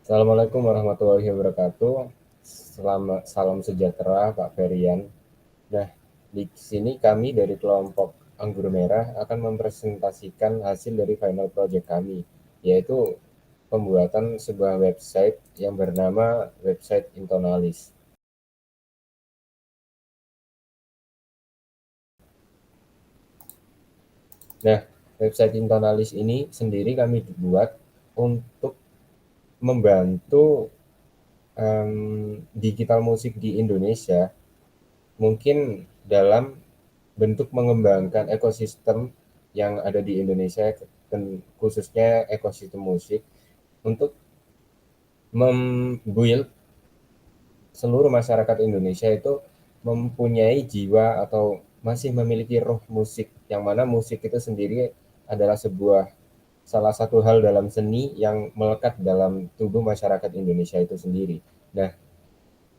Assalamualaikum warahmatullahi wabarakatuh. Salam sejahtera Pak Ferian. Nah, di sini kami dari kelompok Anggur Merah akan mempresentasikan hasil dari final project kami, yaitu pembuatan sebuah website yang bernama website Intonalis. Nah, website Intonalis ini sendiri kami buat untuk membantu digital musik di Indonesia mungkin dalam bentuk mengembangkan ekosistem yang ada di Indonesia, dan khususnya ekosistem musik, untuk membuild seluruh masyarakat Indonesia itu mempunyai jiwa atau masih memiliki roh musik, yang mana musik itu sendiri adalah sebuah salah satu hal dalam seni yang melekat dalam tubuh masyarakat Indonesia itu sendiri. Nah,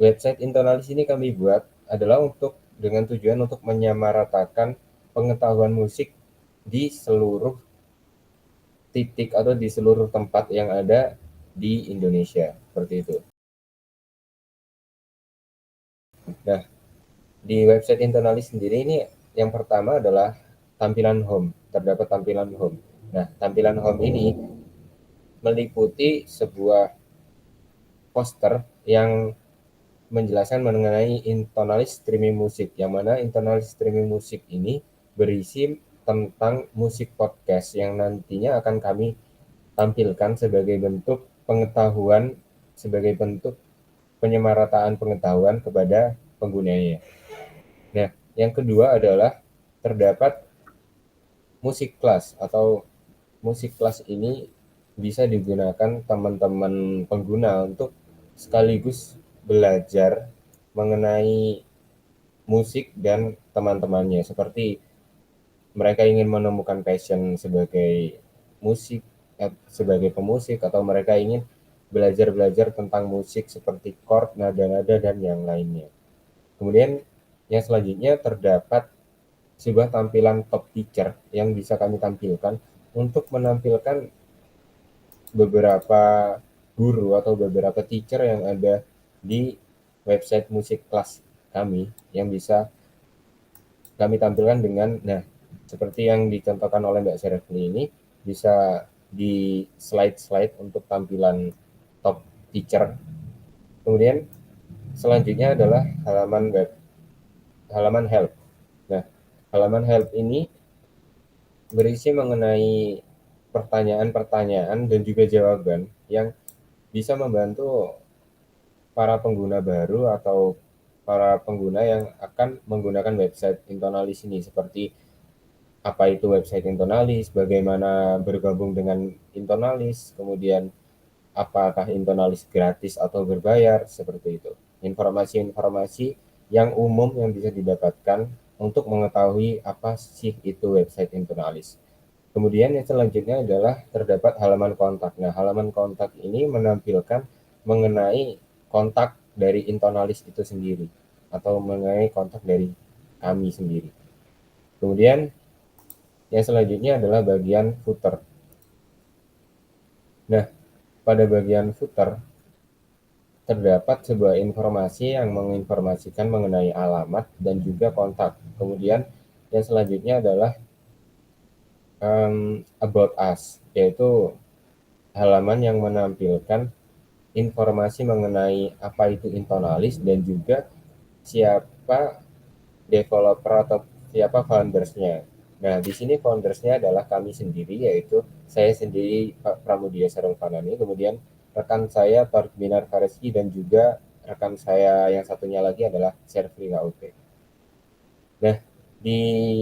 website Intonalis ini kami buat adalah dengan tujuan untuk menyamaratakan pengetahuan musik di seluruh titik atau di seluruh tempat yang ada di Indonesia, seperti itu. Nah, di website Internalis sendiri ini yang pertama adalah tampilan home, terdapat tampilan home. Nah, tampilan home ini meliputi sebuah poster yang menjelaskan mengenai Intonalis streaming musik, yang mana Intonalis streaming musik ini berisi tentang musik podcast yang nantinya akan kami tampilkan sebagai bentuk pengetahuan, sebagai bentuk penyemarataan pengetahuan kepada penggunanya. Nah, yang kedua adalah terdapat musik kelas, atau musik kelas ini bisa digunakan teman-teman pengguna untuk sekaligus belajar mengenai musik dan teman-temannya, seperti mereka ingin menemukan passion sebagai musik, sebagai pemusik, atau mereka ingin belajar-belajar tentang musik seperti chord, nada-nada, dan yang lainnya. Kemudian yang selanjutnya terdapat sebuah tampilan top teacher yang bisa kami tampilkan untuk menampilkan beberapa guru atau beberapa teacher yang ada di website musik kelas kami, yang bisa kami tampilkan dengan, nah, seperti yang dicontohkan oleh Mbak Serafli ini, bisa di slide-slide untuk tampilan top teacher. Kemudian selanjutnya adalah halaman help. Nah, halaman help ini berisi mengenai pertanyaan-pertanyaan dan juga jawaban yang bisa membantu para pengguna baru atau para pengguna yang akan menggunakan website Intonalis ini, seperti apa itu website Intonalis, bagaimana bergabung dengan Intonalis, kemudian apakah Intonalis gratis atau berbayar, seperti itu. Informasi-informasi yang umum yang bisa didapatkan untuk mengetahui apa sih itu website Intonalis. Kemudian yang selanjutnya adalah terdapat halaman kontak. Nah, halaman kontak ini menampilkan mengenai kontak dari Intonalis itu sendiri, atau mengenai kontak dari kami sendiri. Kemudian yang selanjutnya adalah bagian footer. Nah, pada bagian footer terdapat sebuah informasi yang menginformasikan mengenai alamat dan juga kontak. Kemudian yang selanjutnya adalah about us, yaitu halaman yang menampilkan informasi mengenai apa itu Intonalis dan juga siapa developer atau siapa foundersnya. Nah, di sini foundersnya adalah kami sendiri, yaitu saya sendiri, Pak Pramudia Sarungfanani, kemudian rekan saya Tarik Binar Fareski, dan juga rekan saya yang satunya lagi adalah Serfri Ngaupe. Nah, di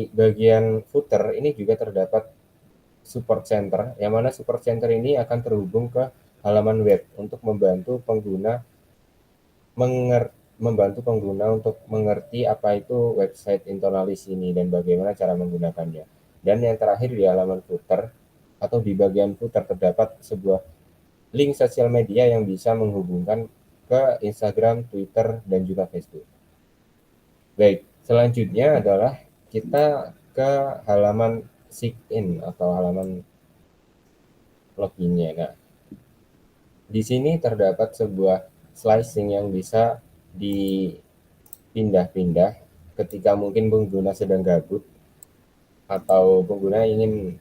bagian footer ini juga terdapat support center, yang mana support center ini akan terhubung ke halaman web untuk membantu pengguna untuk mengerti apa itu website Intonalis ini dan bagaimana cara menggunakannya. Dan yang terakhir, di halaman footer atau di bagian footer terdapat sebuah link sosial media yang bisa menghubungkan ke Instagram, Twitter, dan juga Facebook. Baik, selanjutnya adalah kita ke halaman sign in atau halaman loginnya. Nah, Di sini terdapat sebuah slicing yang bisa dipindah-pindah ketika mungkin pengguna sedang gabut atau pengguna ingin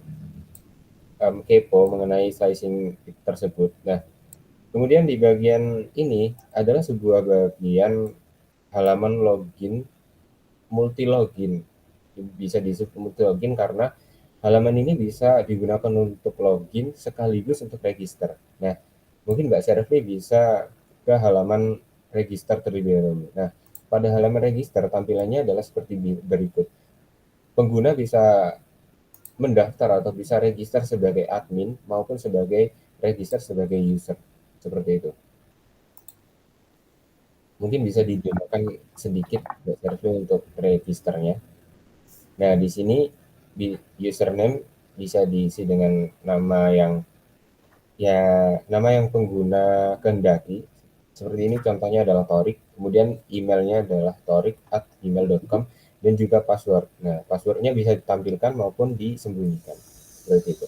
kepo mengenai slicing tersebut. Nah, kemudian di bagian ini adalah sebuah bagian halaman login, multi login. Bisa disebut multi login karena halaman ini bisa digunakan untuk login sekaligus untuk register. Nah, mungkin Mbak Servi bisa ke halaman register terlebih dahulu. Nah, pada halaman register tampilannya adalah seperti berikut. Pengguna bisa mendaftar atau bisa register sebagai admin maupun sebagai register sebagai user. Seperti itu. Mungkin bisa didemokan sedikit Mbak Servi untuk registernya. Nah, di sini di username bisa diisi dengan nama yang ya nama yang pengguna kehendaki. Seperti ini contohnya adalah Torik, kemudian emailnya adalah torik@gmail.com dan juga password. Nah, passwordnya bisa ditampilkan maupun disembunyikan. Seperti itu.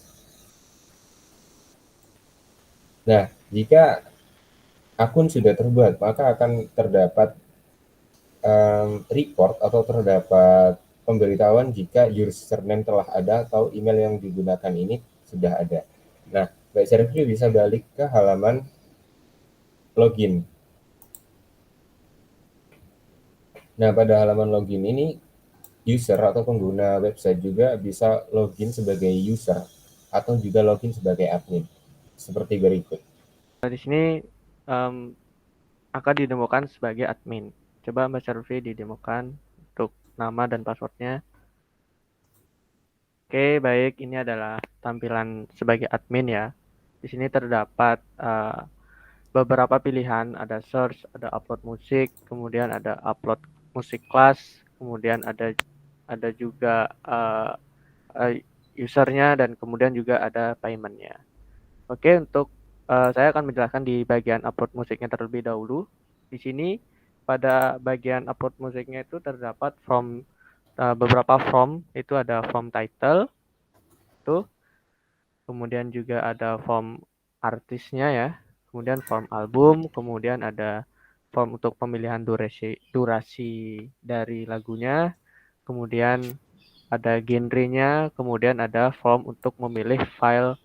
Nah, jika akun sudah terbuat, maka akan terdapat report atau terdapat pemberitahuan jika username telah ada atau email yang digunakan ini sudah ada. Nah, Mbak Servi bisa balik ke halaman login. Nah, pada halaman login ini, user atau pengguna website juga bisa login sebagai user atau juga login sebagai admin. Seperti berikut. Nah, di sini akan didemokan sebagai admin. Coba Mbak Servi didemokan untuk nama dan passwordnya. Oke, baik. Ini adalah tampilan sebagai admin ya. Di sini terdapat beberapa pilihan, ada search, ada upload musik, kemudian ada upload musik kelas, kemudian ada juga usernya dan kemudian juga ada paymentnya. Oke, untuk saya akan menjelaskan di bagian upload musiknya terlebih dahulu. Di sini pada bagian upload musiknya itu terdapat beberapa form, itu ada form title, tuh, kemudian juga ada form artisnya ya, kemudian form album, kemudian ada form untuk pemilihan durasi dari lagunya, kemudian ada genrenya, kemudian ada form untuk memilih file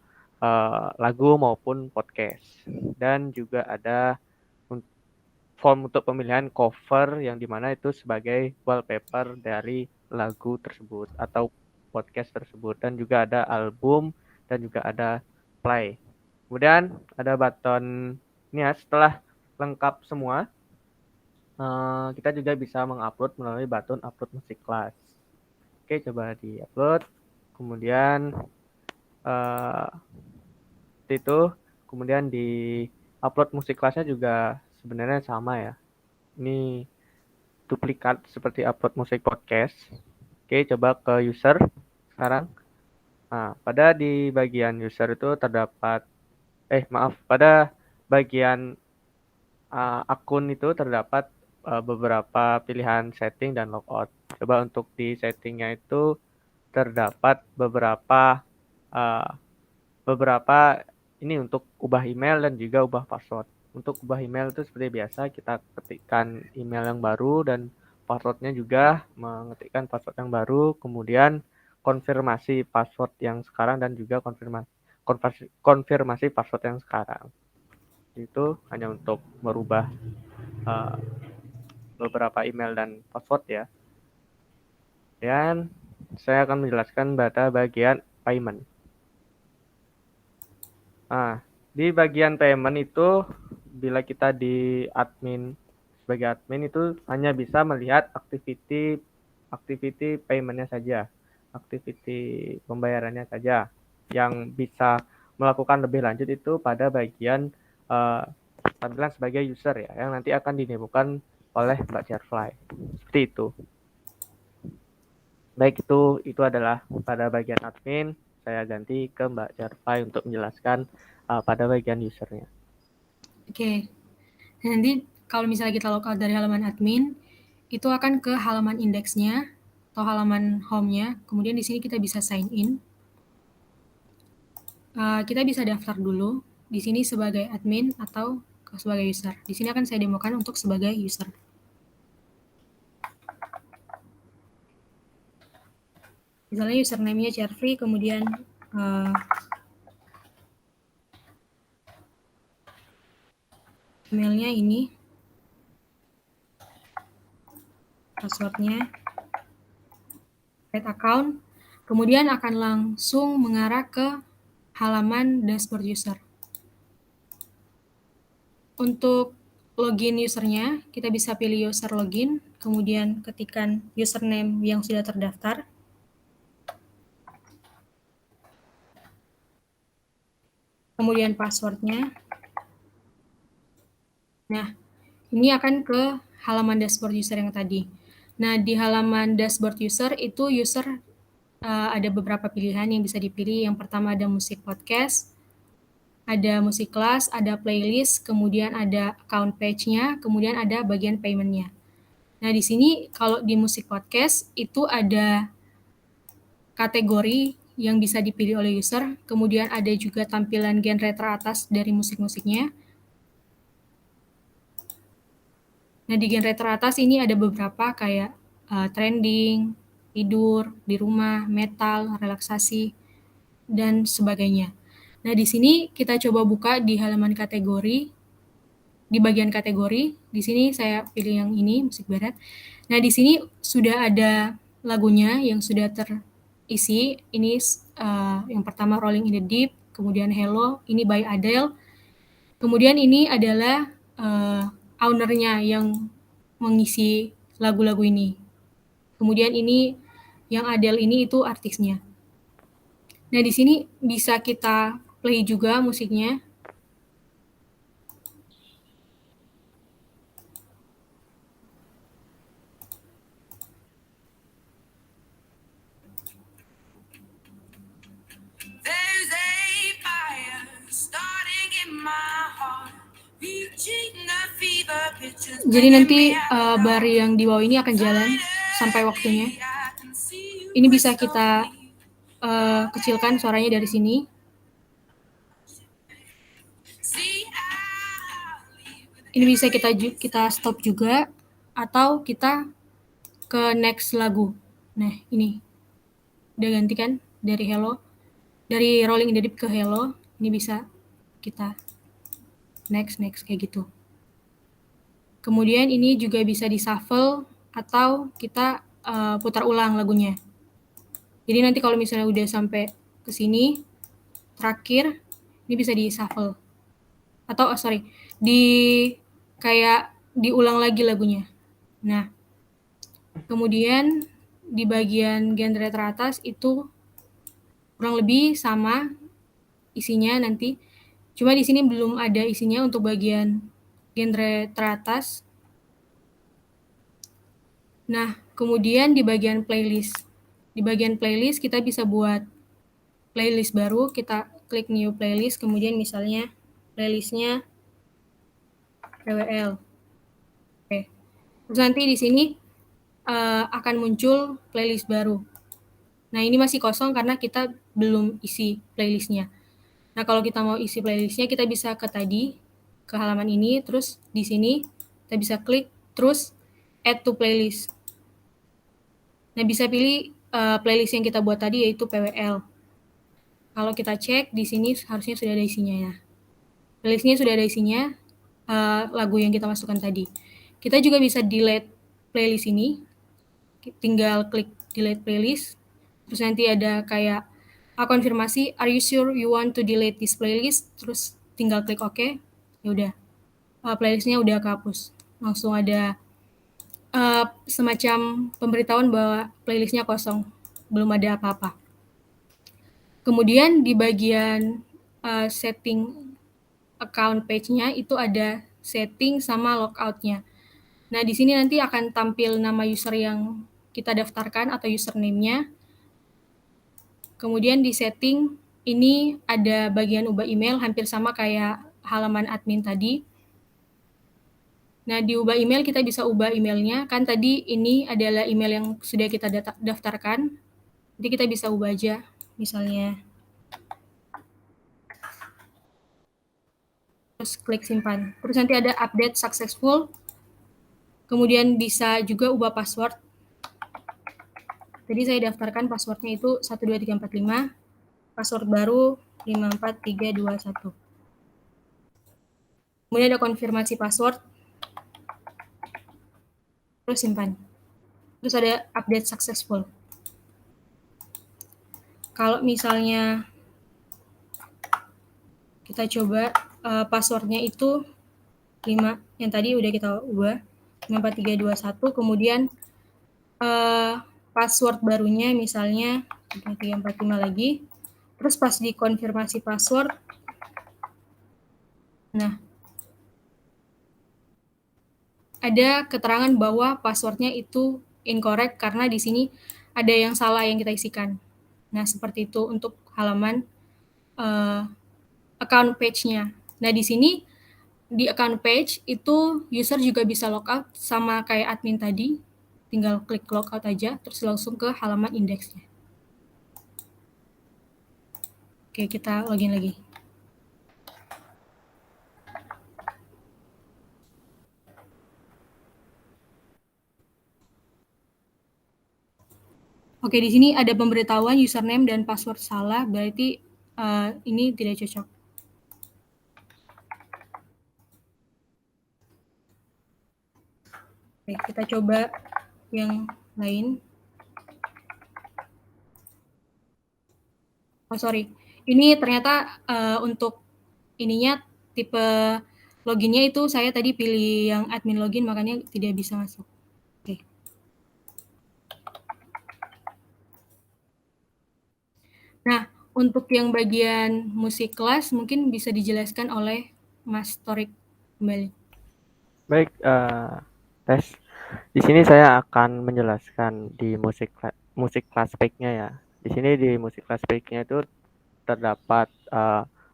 lagu maupun podcast, dan juga ada form untuk pemilihan cover yang dimana itu sebagai wallpaper dari lagu tersebut atau podcast tersebut, dan juga ada album dan juga ada play. Kemudian ada button ini ya, setelah lengkap semua kita juga bisa mengupload melalui button upload musik kelas. Oke, coba di-upload. Kemudian itu kemudian di upload musik kelasnya juga sebenarnya sama ya. Ini duplikat seperti upload musik podcast. Oke, coba ke user sekarang. Nah, pada di bagian user itu terdapat pada bagian akun itu terdapat beberapa pilihan setting dan logout. Coba untuk di settingnya itu terdapat uh, beberapa ini untuk ubah email dan juga ubah password. Untuk ubah email itu seperti biasa kita ketikkan email yang baru dan passwordnya juga mengetikkan password yang baru, kemudian konfirmasi password yang sekarang dan juga konfirmasi password yang sekarang. Itu hanya untuk merubah uh, beberapa email dan password ya. Dan saya akan menjelaskan pada bagian payment. Nah, di bagian payment itu bila kita di admin sebagai admin itu hanya bisa melihat activity paymentnya saja, activity pembayarannya saja. Yang bisa melakukan lebih lanjut itu pada bagian tampilan sebagai user ya, yang nanti akan didemokan oleh Mbak Cerfly. Seperti itu. Baik, itu adalah pada bagian admin. Saya ganti ke Mbak Cerfly untuk menjelaskan pada bagian usernya. Oke. Nanti kalau misalnya kita logout dari halaman admin, itu akan ke halaman indeksnya atau halaman home-nya. Kemudian di sini kita bisa sign in. Kita bisa daftar dulu. di sini sebagai admin atau sebagai user. Di sini akan saya demokan untuk sebagai user. Misalnya username-nya Cherfree, kemudian emailnya ini, passwordnya, create account, kemudian akan langsung mengarah ke halaman dashboard user. Untuk login usernya, kita bisa pilih user login, kemudian ketikkan username yang sudah terdaftar. Kemudian passwordnya. Nah, ini akan ke halaman dashboard user yang tadi. Nah, di halaman dashboard user itu user ada beberapa pilihan yang bisa dipilih. Yang pertama ada musik podcast, ada musik kelas, ada playlist, kemudian ada account page-nya, kemudian ada bagian payment-nya. Nah, di sini kalau di musik podcast itu ada kategori yang bisa dipilih oleh user, kemudian ada juga tampilan genre teratas dari musik-musiknya. Nah, di genre teratas ini ada beberapa kayak trending, tidur, di rumah, metal, relaksasi, dan sebagainya. Nah, di sini kita coba buka di halaman kategori, di bagian kategori. Di sini saya pilih yang ini, musik barat. Nah, di sini sudah ada lagunya yang sudah terisi. Ini yang pertama Rolling in the Deep, kemudian Hello, ini by Adele. Kemudian ini adalah owner-nya yang mengisi lagu-lagu ini. Kemudian ini yang Adele ini itu artisnya. Nah, di sini bisa kita play juga musiknya. There's a fire starting in my heart, reaching a fever pitch. Jadi nanti bar yang di bawah ini akan jalan sampai waktunya. Ini bisa kita kecilkan suaranya dari sini. Ini bisa kita stop juga atau kita ke next lagu. Nah, ini udah ganti kan dari Hello, dari Rolling in the Deep ke Hello. Ini bisa kita next kayak gitu. Kemudian ini juga bisa di shuffle atau kita putar ulang lagunya. Jadi nanti kalau misalnya udah sampai ke sini terakhir, ini bisa di shuffle atau kayak diulang lagi lagunya. Nah, kemudian di bagian genre teratas itu kurang lebih sama isinya nanti. Cuma di sini belum ada isinya untuk bagian genre teratas. Nah, kemudian di bagian playlist. Di bagian playlist kita bisa buat playlist baru, kita klik new playlist, kemudian misalnya playlistnya PWL. Oke. Terus nanti di sini akan muncul playlist baru. Nah, ini masih kosong karena kita belum isi playlistnya. Nah, kalau kita mau isi playlistnya, kita bisa ke halaman ini, terus di sini kita bisa klik, terus add to playlist. Nah, bisa pilih playlist yang kita buat tadi, yaitu PWL. Kalau kita cek, di sini harusnya sudah ada isinya ya. Playlistnya sudah ada isinya, lagu yang kita masukkan tadi. Kita juga bisa delete playlist ini, tinggal klik delete playlist, terus nanti ada kayak konfirmasi, are you sure you want to delete this playlist? Terus tinggal klik OK, ya udah, playlistnya udah kehapus. Langsung ada semacam pemberitahuan bahwa playlistnya kosong, belum ada apa-apa. Kemudian di bagian setting account page-nya itu ada setting sama logout-nya. Nah, di sini nanti akan tampil nama user yang kita daftarkan atau username-nya. Kemudian di setting ini ada bagian ubah email, hampir sama kayak halaman admin tadi. Nah, di ubah email kita bisa ubah emailnya. Kan tadi ini adalah email yang sudah kita daftarkan. Jadi kita bisa ubah aja. Misalnya terus klik simpan. Terus nanti ada update successful, kemudian bisa juga ubah password. Jadi saya daftarkan passwordnya itu 12345, password baru 54321. Kemudian ada konfirmasi password, terus simpan. Terus ada update successful. Kalau misalnya kita coba passwordnya itu 5, yang tadi udah kita ubah, 54321, kemudian password barunya misalnya 3345 lagi, terus pas dikonfirmasi password, nah ada keterangan bahwa passwordnya itu incorrect karena di sini ada yang salah yang kita isikan. Nah seperti itu untuk halaman account page-nya. Nah di sini di account page itu user juga bisa logout sama kayak admin tadi, tinggal klik logout aja terus langsung ke halaman indeksnya. Oke, kita login lagi. Oke, di sini ada pemberitahuan username dan password salah, berarti ini tidak cocok. Oke, kita coba yang lain. Oh sorry, ini ternyata untuk ininya tipe loginnya itu saya tadi pilih yang admin login, makanya tidak bisa masuk. Oke. Nah, untuk yang bagian musik kelas mungkin bisa dijelaskan oleh Mas Torik kembali. Baik, tes. Di sini saya akan menjelaskan di musik kelas page-nya ya. Di sini di musik kelas page-nya itu terdapat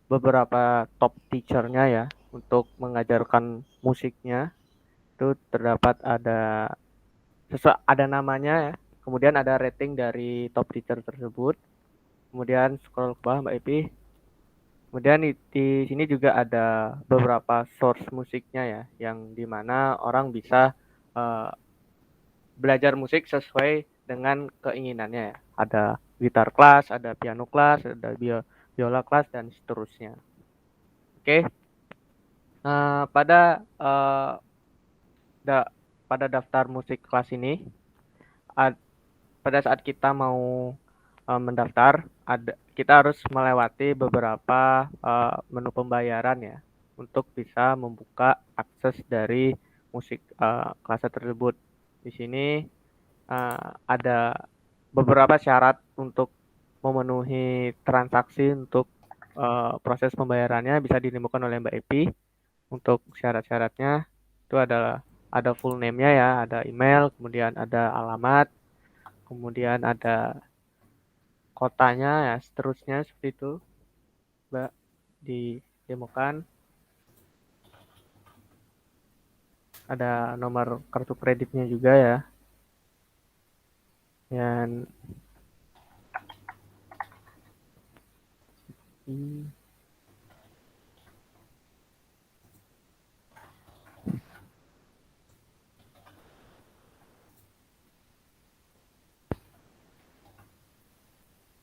beberapa top teacher-nya ya untuk mengajarkan musiknya. Itu terdapat ada namanya ya. Kemudian ada rating dari top teacher tersebut. Kemudian scroll ke bawah Mbak Epi. Kemudian di sini juga ada beberapa source musiknya ya, yang dimana orang bisa belajar musik sesuai dengan keinginannya ya. Ada gitar kelas, ada piano kelas, ada biola kelas dan seterusnya. Oke. Pada daftar musik kelas ini, pada saat kita mau mendaftar, kita harus melewati beberapa menu pembayaran ya untuk bisa membuka akses dari musik kelas tersebut. Di sini ada beberapa syarat untuk memenuhi transaksi untuk proses pembayarannya bisa ditemukan oleh Mbak Epi. Untuk syarat-syaratnya itu adalah ada full name-nya ya, ada email, kemudian ada alamat, kemudian ada kotanya ya, seterusnya seperti itu, Mbak, didemokan. Ada nomor kartu kreditnya juga ya. Dan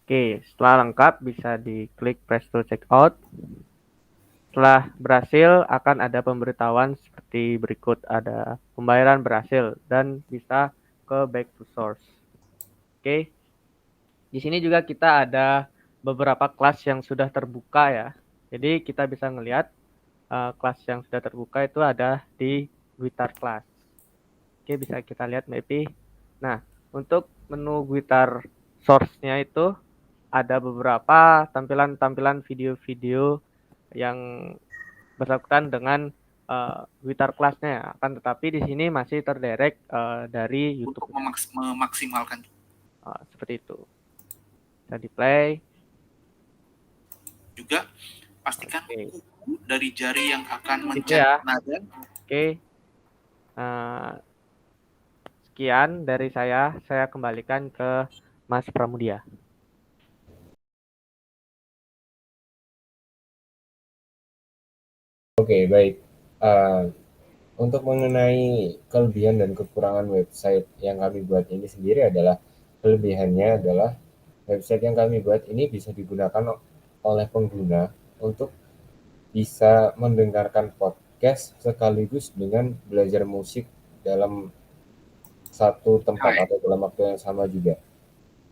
oke, setelah lengkap bisa diklik press to check out. Setelah berhasil akan ada pemberitahuan seperti berikut, ada pembayaran berhasil dan bisa ke back to source. Oke. Di sini juga kita ada beberapa kelas yang sudah terbuka ya. Jadi kita bisa melihat kelas yang sudah terbuka itu ada di Guitar Class. Oke, bisa kita lihat Mbak Epi. Nah, untuk menu Guitar Source-nya itu ada beberapa tampilan-tampilan video-video yang bersangkutan dengan Guitar Class-nya ya. Akan tetapi di sini masih terdirect dari YouTube. Untuk memaksimalkan. Seperti itu. Bisa di play. Juga pastikan kuku dari jari yang akan mencet ya. nada. Oke. Sekian dari saya kembalikan ke Mas Pramudia. Oke, baik. Untuk mengenai kelebihan dan kekurangan website yang kami buat ini sendiri adalah, kelebihannya adalah website yang kami buat ini bisa digunakan oleh pengguna untuk bisa mendengarkan podcast sekaligus dengan belajar musik dalam satu tempat atau dalam waktu yang sama juga.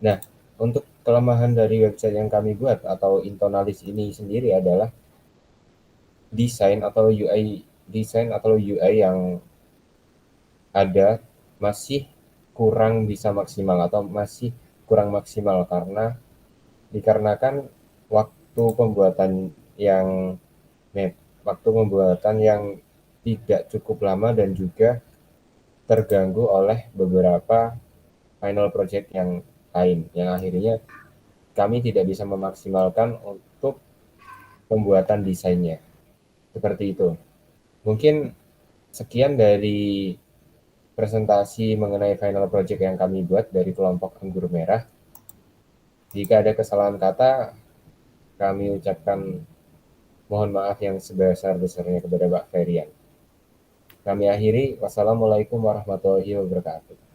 Nah, untuk kelemahan dari website yang kami buat atau Intonalis ini sendiri adalah desain atau UI yang ada masih kurang bisa maksimal atau masih kurang maksimal dikarenakan waktu pembuatan yang waktu pembuatan yang tidak cukup lama dan juga terganggu oleh beberapa final project yang lain yang akhirnya kami tidak bisa memaksimalkan untuk pembuatan desainnya. Seperti itu. Mungkin sekian dari presentasi mengenai final project yang kami buat dari kelompok Anggur Merah. Jika ada kesalahan kata, kami ucapkan mohon maaf yang sebesar-besarnya kepada Pak Ferian. Kami akhiri, wassalamualaikum warahmatullahi wabarakatuh.